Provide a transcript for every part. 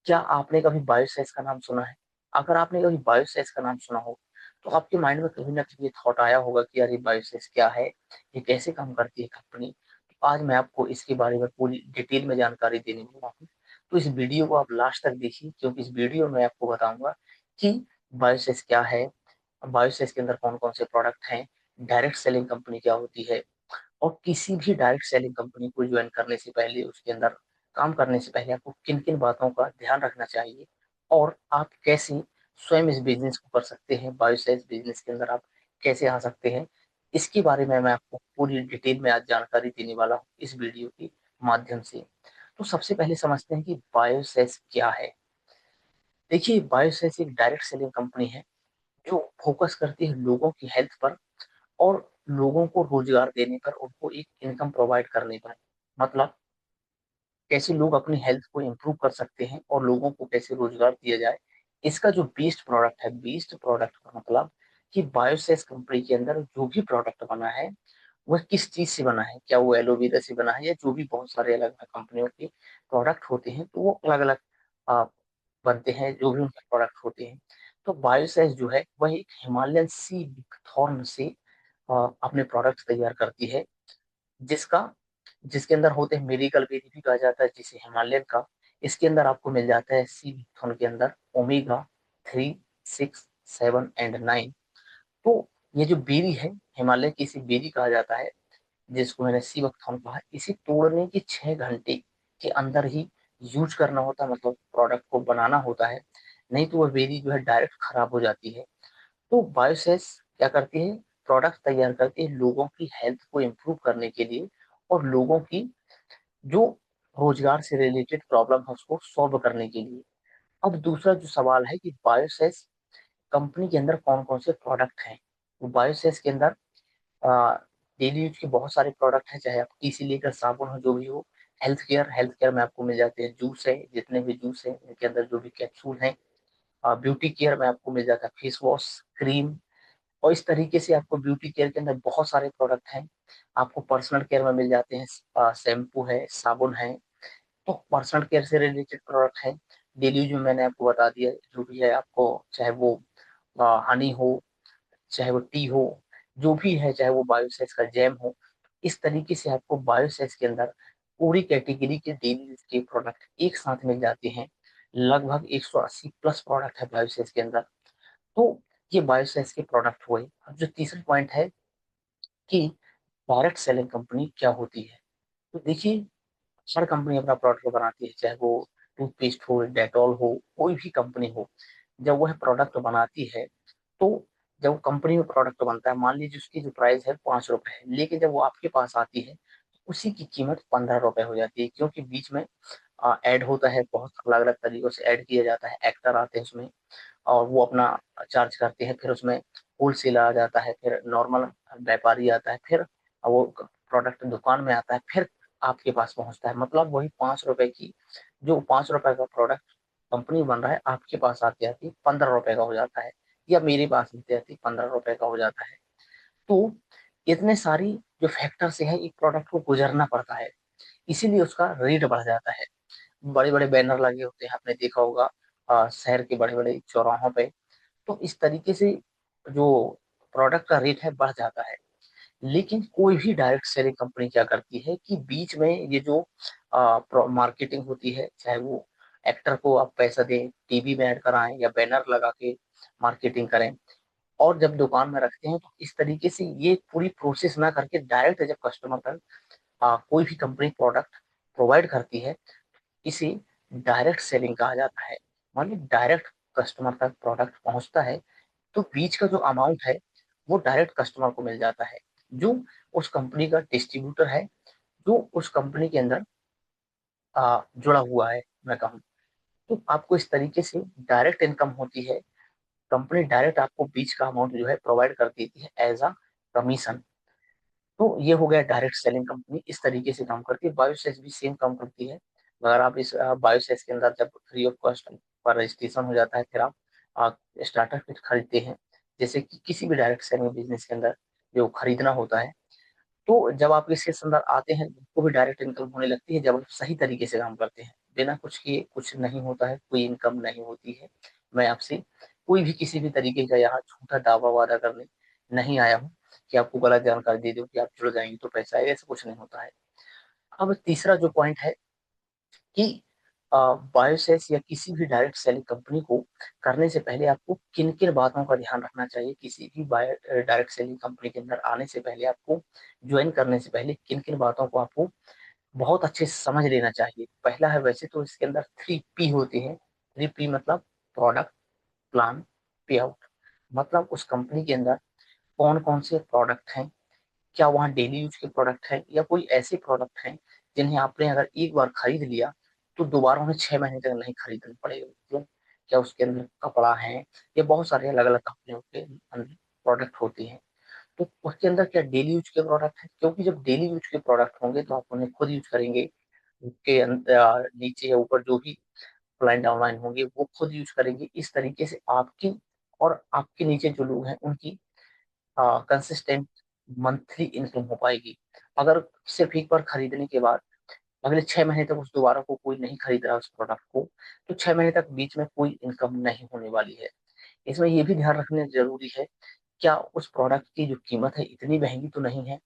क्या आपने कभी बायोसेस का नाम सुना है? अगर आपने कभी बायोसेस का नाम सुना हो, तो आपके माइंड में कभी ना कभी ये थॉट आया होगा कि यार ये बायोसेस क्या है, ये कैसे काम करती है कंपनी। तो आज मैं आपको इसके बारे में पूरी डिटेल में जानकारी देने वाला हूँ। तो इस वीडियो को आप लास्ट तक देखिए, क्योंकि इस वीडियो में आपको बताऊंगा कि बायोसेस क्या है, बायोसेस के अंदर कौन कौन से प्रोडक्ट हैं, डायरेक्ट सेलिंग कंपनी क्या होती है, और किसी भी डायरेक्ट सेलिंग कंपनी को ज्वाइन करने से पहले, उसके अंदर काम करने से पहले आपको किन किन बातों का ध्यान रखना चाहिए, और आप कैसे स्वयं इस बिजनेस को कर सकते हैं, बायोसेस बिजनेस के अंदर आप कैसे आ सकते हैं। इसके बारे में मैं आपको पूरी डिटेल में आज जानकारी देने वाला हूँ इस वीडियो के माध्यम से। तो सबसे पहले समझते हैं कि बायोसेस क्या है। देखिए, बायोसेस एक डायरेक्ट सेलिंग कंपनी है जो फोकस करती है लोगों की हेल्थ पर और लोगों को रोजगार देने पर, उनको एक इनकम प्रोवाइड करने पर। मतलब कैसे लोग अपनी हेल्थ को इम्प्रूव कर सकते हैं और लोगों को कैसे रोजगार दिया जाए। इसका जो बेस्ड प्रोडक्ट है, बेस्ड प्रोडक्ट का मतलब कि बायोसेस कंपनी के अंदर जो भी प्रोडक्ट बना है वह किस चीज से बना है, क्या वो एलोवेरा से बना है या जो भी बहुत सारे अलग अलग कंपनियों के प्रोडक्ट होते हैं, तो वो अलग अलग बनते हैं जो भी उनके प्रोडक्ट होते हैं। तो बायोसेस जो है वह एक हिमालयन सी थॉर्न से अपने प्रोडक्ट तैयार करती है, जिसका जिसके अंदर होते हैं मेडिकल बेरी भी कहा जाता है जिसे हिमालयन का। इसके अंदर आपको मिल जाता है सी विथोन के अंदर ओमेगा 3, 6, 7 एंड 9। तो ये जो बेरी है, हिमालय की इसी बेरी कहा जाता है, जिसको मैंने सी वक्थॉन कहा। इसे तोड़ने के 6 घंटे के अंदर ही यूज करना होता है, मतलब प्रोडक्ट को बनाना होता है, नहीं तो वह बेरी जो है डायरेक्ट खराब हो जाती है। तो बायोसेस क्या करती है, प्रोडक्ट तैयार करके लोगों की हेल्थ को इम्प्रूव करने के लिए और लोगों की जो रोजगार से रिलेटेड प्रॉब्लम है उसको सॉल्व करने के लिए। अब दूसरा जो सवाल है कि बायोसेस कंपनी के अंदर कौन कौन से प्रोडक्ट हैं। तो बायोसेस के अंदर डेली यूज के बहुत सारे प्रोडक्ट हैं, चाहे आप टी से लेकर साबुन हो जो भी हो। हेल्थ केयर में आपको मिल जाते हैं जूस है, जितने भी जूस है इनके अंदर जो भी कैप्सूल हैं। ब्यूटी केयर में आपको मिल जाता है फेस वॉश, क्रीम, और इस तरीके से आपको ब्यूटी केयर के अंदर बहुत सारे प्रोडक्ट हैं। आपको पर्सनल केयर में मिल जाते हैं शैम्पू है, साबुन है। तो पर्सनल केयर से रिलेटेड प्रोडक्ट है। डेली यूज में मैंने आपको बता दिया जो भी है आपको, चाहे वो हनी हो, चाहे वो टी हो, जो भी है, चाहे वो बायोसेस का जैम हो। इस तरीके से आपको बायोसेस के अंदर पूरी कैटेगरी के डेली यूज के प्रोडक्ट एक साथ मिल जाते हैं। लगभग 180 प्लस प्रोडक्ट है बायोसेस के अंदर। तो ये बायोसेस के प्रोडक्ट हुए। अब जो तीसरा पॉइंट है कि डायरेक्ट सेलिंग कंपनी क्या होती है। तो देखिए, हर कंपनी अपना प्रोडक्ट बनाती है, चाहे वो टूथपेस्ट हो, डेटॉल हो, कोई भी कंपनी हो। जब वह प्रोडक्ट बनाती है, तो जब कंपनी में प्रोडक्ट बनता है, मान लीजिए उसकी जो प्राइस है 5 रुपए है, लेकिन जब वो आपके पास आती है तो उसी की कीमत 15 रुपए हो जाती है, क्योंकि बीच में ऐड होता है, बहुत अलग अलग तरीकों से ऐड किया जाता है, एक्टर आते हैं उसमें और वो अपना चार्ज करते हैं। फिर उसमें होलसेल आ जाता है, फिर नॉर्मल व्यापारी आता है, फिर वो प्रोडक्ट दुकान में आता है, फिर आपके पास पहुंचता है। मतलब वही 5 रुपए की, जो 5 रुपए का प्रोडक्ट कंपनी बन रहा है, आपके पास आते आती 15 रुपए का हो जाता है, या मेरे पास आते आती 15 रुपए का हो जाता है। तो इतने सारी जो फैक्टर से है एक प्रोडक्ट को गुजरना पड़ता है, इसीलिए उसका रेट बढ़ जाता है। बड़े बड़े बैनर लगे होते हैं, आपने देखा होगा शहर के बड़े बड़े चौराहों पे। तो इस तरीके से जो प्रोडक्ट का रेट है बढ़ जाता है। लेकिन कोई भी डायरेक्ट सेलिंग कंपनी क्या करती है कि बीच में ये जो मार्केटिंग होती है, चाहे वो एक्टर को आप पैसा दें, टीवी में ऐड कराएं या बैनर लगा के मार्केटिंग करें, और जब दुकान में रखते हैं, तो इस तरीके से ये पूरी प्रोसेस ना करके डायरेक्ट जब कस्टमर तक कोई भी कंपनी प्रोडक्ट प्रोवाइड करती है, इसे डायरेक्ट सेलिंग कहा जाता है। मतलब डायरेक्ट कस्टमर तक प्रोडक्ट पहुंचता है, तो बीच का जो अमाउंट है वो डायरेक्ट कस्टमर को मिल जाता है, जो उस कंपनी का डिस्ट्रीब्यूटर है, जो उस कंपनी के अंदर जुड़ा हुआ है, मैं कहूँ। तो आपको इस तरीके से डायरेक्ट इनकम होती है। कंपनी डायरेक्ट आपको बीच का अमाउंट जो है प्रोवाइड कर देती है एज अ कमीशन। तो ये हो गया डायरेक्ट सेलिंग कंपनी, इस तरीके से काम करती है। बायोसेस भी सेम काम करती है। अगर आप इस बायोसेस के अंदर जब free of cost per registration हो जाता है, फिर आप स्टार्टर किट खरीदते हैं, जैसे कि किसी भी डायरेक्ट सेलिंग बिजनेस के अंदर जो खरीदना होता है। तो जब आप इसके अंदर आते हैं, आपको भी डायरेक्ट इनकम होने लगती है जब आप सही तरीके से काम करते हैं। बिना कुछ किए कुछ नहीं होता है, कोई इनकम नहीं होती है। मैं आपसे कोई भी किसी भी तरीके का यहाँ झूठा दावा वादा करने नहीं आया हूँ कि आपको गलत जानकारी दे दूं कि आप जुड़ जाएंगे तो पैसा आएगा, ऐसा कुछ नहीं होता है। अब तीसरा जो पॉइंट है कि बायोसेस या किसी भी डायरेक्ट सेलिंग कंपनी को करने से पहले आपको किन किन बातों का ध्यान रखना चाहिए। किसी भी डायरेक्ट सेलिंग कंपनी के अंदर आने से पहले, आपको ज्वाइन करने से पहले किन किन बातों को आपको बहुत अच्छे से समझ लेना चाहिए। पहला है, वैसे तो इसके अंदर 3P होते हैं। 3P मतलब प्रोडक्ट, प्लान, पे आउट। मतलब उस कंपनी के अंदर कौन कौन से प्रोडक्ट हैं, क्या वहाँ डेली यूज के प्रोडक्ट हैं या कोई ऐसे प्रोडक्ट हैं जिन्हें आपने अगर एक बार खरीद लिया तो दोबारा उन्हें 6 महीने तक नहीं खरीदना पड़ेगा। मतलब क्या उसके अंदर कपड़ा है, या बहुत सारे अलग अलग कंपनियों के प्रोडक्ट होते हैं। तो उसके अंदर क्या डेली यूज के प्रोडक्ट है, क्योंकि जब डेली यूज के प्रोडक्ट होंगे तो आप उन्हें खुद यूज करेंगे। उसके नीचे या ऊपर जो भी क्लाइंट ऑनलाइन होंगे वो खुद यूज करेंगे। इस तरीके से आपकी और आपके नीचे जो लोग हैं उनकी कंसिस्टेंट मंथली इनकम हो पाएगी। अगर सिर्फ एक बार खरीदने के बाद अगले 6 महीने तक उस दोबारा को कोई नहीं खरीद रहा उस प्रोडक्ट को, तो 6 महीने तक बीच में कोई इनकम नहीं होने वाली है। इसमें ये भी ध्यान रखना जरूरी है, क्या उस प्रोडक्ट की जो कीमत है इतनी महंगी तो नहीं है,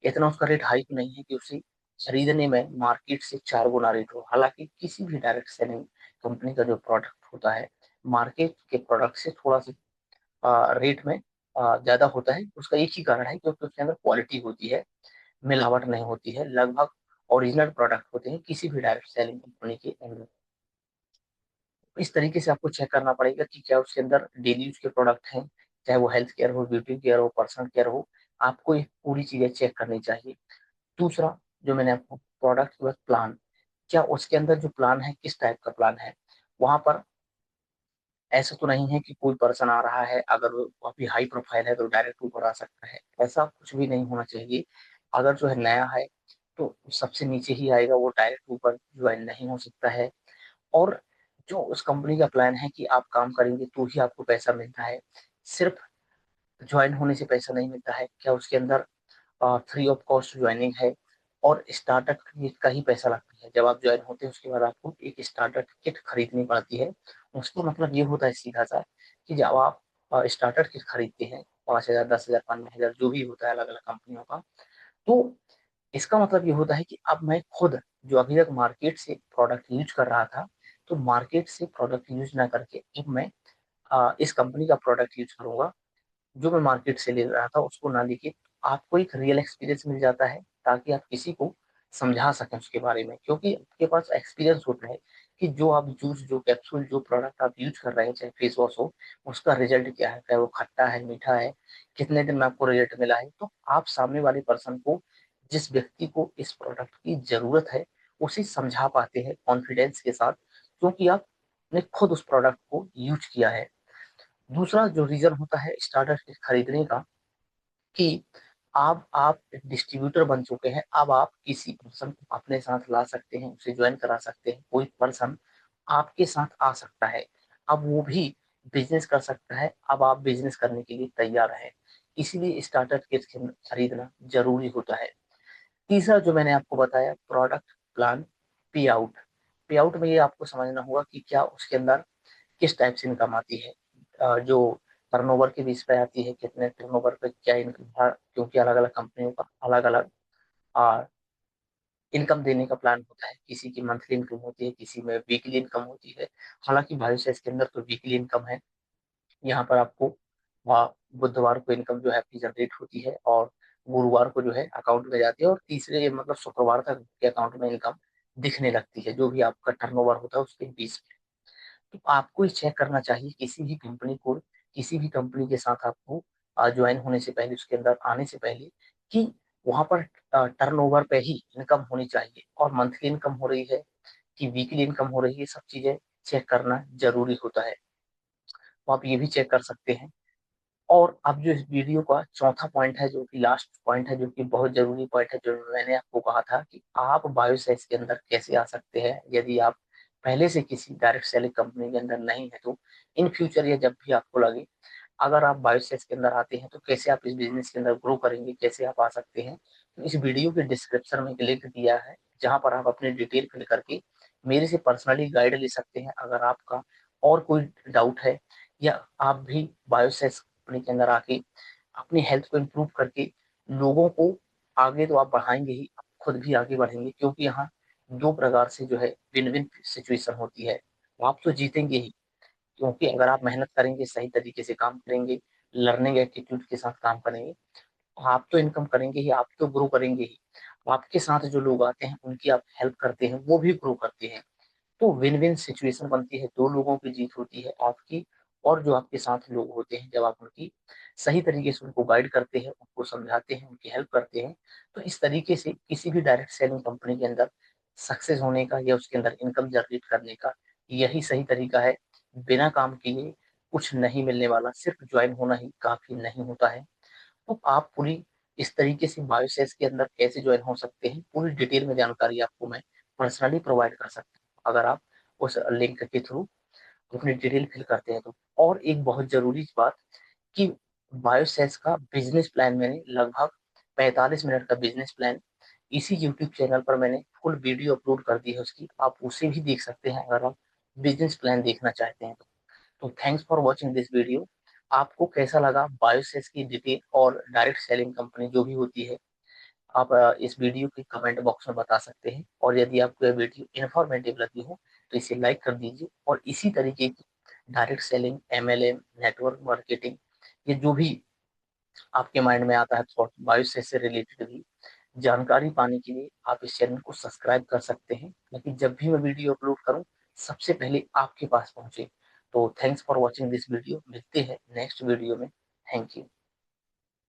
इतना उसका रेट हाई तो नहीं है कि उसे खरीदने में मार्केट से 4 गुना रेट हो। हालांकि किसी भी डायरेक्ट सेलिंग कंपनी का जो प्रोडक्ट होता है मार्केट के प्रोडक्ट से थोड़ा सा रेट में ज्यादा होता है। उसका एक ही कारण है, क्योंकि उसके अंदर क्वालिटी होती है, मिलावट नहीं होती है, लगभग ओरिजिनल प्रोडक्ट होते हैं किसी भी डायरेक्ट सेलिंग कंपनी के अंदर। इस तरीके से आपको चेक करना पड़ेगा कि क्या उसके अंदर डेली यूज के प्रोडक्ट हैं, चाहे वो हेल्थ केयर हो, ब्यूटी केयर हो, पर्सनल केयर हो। आपको ये पूरी चीजें चेक करनी चाहिए। दूसरा, जो मैंने आपको प्रोडक्ट के बाद प्लान, क्या उसके अंदर जो प्लान है किस टाइप का प्लान है। वहां पर ऐसा तो नहीं है कि कोई पर्सन आ रहा है, अगर वो अभी हाई प्रोफाइल है तो डायरेक्ट ऊपर आ सकता है, ऐसा कुछ भी नहीं होना चाहिए। अगर जो है नया है तो सबसे नीचे ही आएगा, वो डायरेक्ट ऊपर ज्वाइन नहीं हो सकता है। और जो उस कंपनी का प्लान है कि आप काम करेंगे तो ही आपको पैसा मिलता है, सिर्फ ज्वाइन होने से पैसा नहीं मिलता है। क्या उसके अंदर फ्री ऑफ कॉस्ट ज्वाइनिंग है, और स्टार्टर किट का ही पैसा लगता है। जब आप ज्वाइन होते हैं उसके बाद आपको एक स्टार्टर किट खरीदनी पड़ती है। उसका मतलब ये होता है सीधा सा कि जब आप स्टार्टर किट खरीदते हैं 5,000, 10,000, 15,000 जो भी होता है अलग अलग कंपनियों का, तो इसका मतलब ये होता है कि अब मैं खुद जो अभी तक मार्केट से प्रोडक्ट यूज कर रहा था, तो मार्केट से प्रोडक्ट यूज ना करके अब मैं इस कंपनी का प्रोडक्ट यूज करूंगा जो मैं मार्केट से ले रहा था उसको ना लेके। आपको एक रियल एक्सपीरियंस मिल जाता है ताकि आप किसी को समझा सकें उसके बारे में, क्योंकि आपके पास एक्सपीरियंस होता है कि जो आप जूस, जो कैप्सूल, जो प्रोडक्ट आप यूज कर रहे हैं, चाहे फेस वॉश हो, उसका रिजल्ट क्या है, चाहे वो खट्टा है, मीठा है, कितने दिन में आपको रिजल्ट मिला है। तो आप सामने वाले पर्सन को, जिस व्यक्ति को इस प्रोडक्ट की जरूरत है, उसे समझा पाते हैं कॉन्फिडेंस के साथ, क्योंकि आपने खुद उस प्रोडक्ट को यूज किया है। दूसरा जो रीजन होता है स्टार्टर किट खरीदने का, कि आप डिस्ट्रीब्यूटर बन चुके हैं, अब आप किसी पर्सन को अपने साथ ला सकते हैं, उसे ज्वाइन करा सकते हैं। कोई पर्सन आपके साथ आ सकता है, अब वो भी बिजनेस कर सकता है। अब आप बिजनेस करने के लिए तैयार हैं, इसीलिए स्टार्टर किट खरीदना जरूरी होता है। तीसरा जो मैंने आपको बताया, प्रोडक्ट, प्लान, पे आउट। पे आउट में ये आपको समझना होगा कि क्या उसके अंदर किस टाइप से इनकम आती है। जो टर्नओवर के बेस पे आती है, कितने टर्नओवर पे क्या इनकम, क्योंकि अलग अलग कंपनियों का अलग अलग इनकम देने का प्लान होता है। किसी की मंथली इनकम होती है, किसी में वीकली इनकम होती है। हालांकि बायोसेस के अंदर तो वीकली इनकम है। यहाँ पर आपको बुधवार को इनकम जो है आपकी जनरेट होती है, और गुरुवार को जो है अकाउंट में जाती है, और तीसरे मतलब शुक्रवार तक आपके अकाउंट में इनकम दिखने लगती है, जो भी आपका टर्नओवर होता है उसके बीच। तो आपको ये चेक करना चाहिए किसी भी कंपनी को, किसी भी कंपनी के साथ आपको ज्वाइन होने से पहले, उसके अंदर आने से पहले, कि वहां पर टर्नओवर पे ही इनकम होनी चाहिए, और मंथली इनकम हो रही है कि वीकली इनकम हो रही है, सब चीजें चेक करना जरूरी होता है। तो आप ये भी चेक कर सकते हैं। और अब जो इस वीडियो का चौथा पॉइंट है, जो कि लास्ट पॉइंट है, जो कि बहुत जरूरी पॉइंट है, जो मैंने आपको कहा था कि आप बायोसेस के अंदर कैसे आ सकते हैं यदि आप पहले से किसी डायरेक्ट सेलिंग कंपनी के अंदर नहीं है। तो इन फ्यूचर या जब भी आपको लगे अगर आप बायोसेस के अंदर आते हैं तो कैसे आप इस बिजनेस के अंदर ग्रो करेंगे, कैसे आप आ सकते हैं। तो इस वीडियो के डिस्क्रिप्शन में एक लिंक दिया है जहां पर आप अपनी डिटेल फिल करके मेरे से पर्सनली गाइड ले सकते हैं अगर आपका और कोई डाउट है, या आप भी बायोसेस कंपनी के अंदर आके अपनी हेल्थ को इम्प्रूव करके लोगों को आगे तो आप बढ़ाएंगे ही, आप खुद भी आगे बढ़ेंगे, क्योंकि यहाँ दो प्रकार से जो है विन विन सिचुएशन होती है। आप तो जीतेंगे ही, क्योंकि अगर आप मेहनत करेंगे, सही तरीके से काम करेंगे, लर्निंग एटीट्यूड के साथ काम करेंगे, तो आप तो इनकम करेंगे ही, आप तो ग्रो करेंगे ही। आपके साथ जो लोग आते हैं उनकी आप हेल्प करते हैं, वो भी ग्रो करते हैं। तो विन विन सिचुएशन बनती है, दो लोगों की जीत होती है, आपकी और जो आपके साथ लोग होते हैं। जब आप उनकी सही तरीके से उनको गाइड करते हैं, उनको समझाते हैं, उनकी हेल्प करते हैं, तो इस तरीके से किसी भी डायरेक्ट सेलिंग कंपनी के अंदर सक्सेस होने का या उसके अंदर इनकम जनरेट करने का यही सही तरीका है। बिना काम किए कुछ नहीं मिलने वाला, सिर्फ ज्वाइन होना ही काफी नहीं होता है। तो आप पूरी इस तरीके से बायोसेस के अंदर कैसे ज्वाइन हो सकते हैं, पूरी डिटेल में जानकारी आपको मैं पर्सनली प्रोवाइड कर सकता हूँ, अगर आप उस लिंक के थ्रू अपनी डिटेल फिल करते हैं तो। और एक बहुत जरूरी बात कि बायोसेस का बिजनेस प्लान मैंने लगभग 45 मिनट का बिजनेस प्लान इसी यूट्यूब चैनल पर मैंने फुल वीडियो अपलोड कर दी है उसकी, आप उसे भी देख सकते हैं अगर आप बिजनेस प्लान देखना चाहते हैं तो thanks for watching this video. आपको कैसा लगा बायोसेस की डिटेल और डायरेक्ट सेलिंग कंपनी जो भी होती है, आप इस वीडियो के कमेंट बॉक्स में बता सकते हैं। और यदि आपको यह वीडियो इन्फॉर्मेटिव लगी हो तो इसे लाइक कर दीजिए, और इसी तरीके की direct selling, MLM, network marketing, ये जो भी आपके माइंड में आता है थॉट बायोसेस से रिलेटेड भी जानकारी पाने के लिए आप इस चैनल को सब्सक्राइब कर सकते हैं, ताकि जब भी मैं वीडियो अपलोड करूं सबसे पहले आपके पास पहुंचे। तो thanks for watching this video, मिलते हैं नेक्स्ट वीडियो में। Thank you.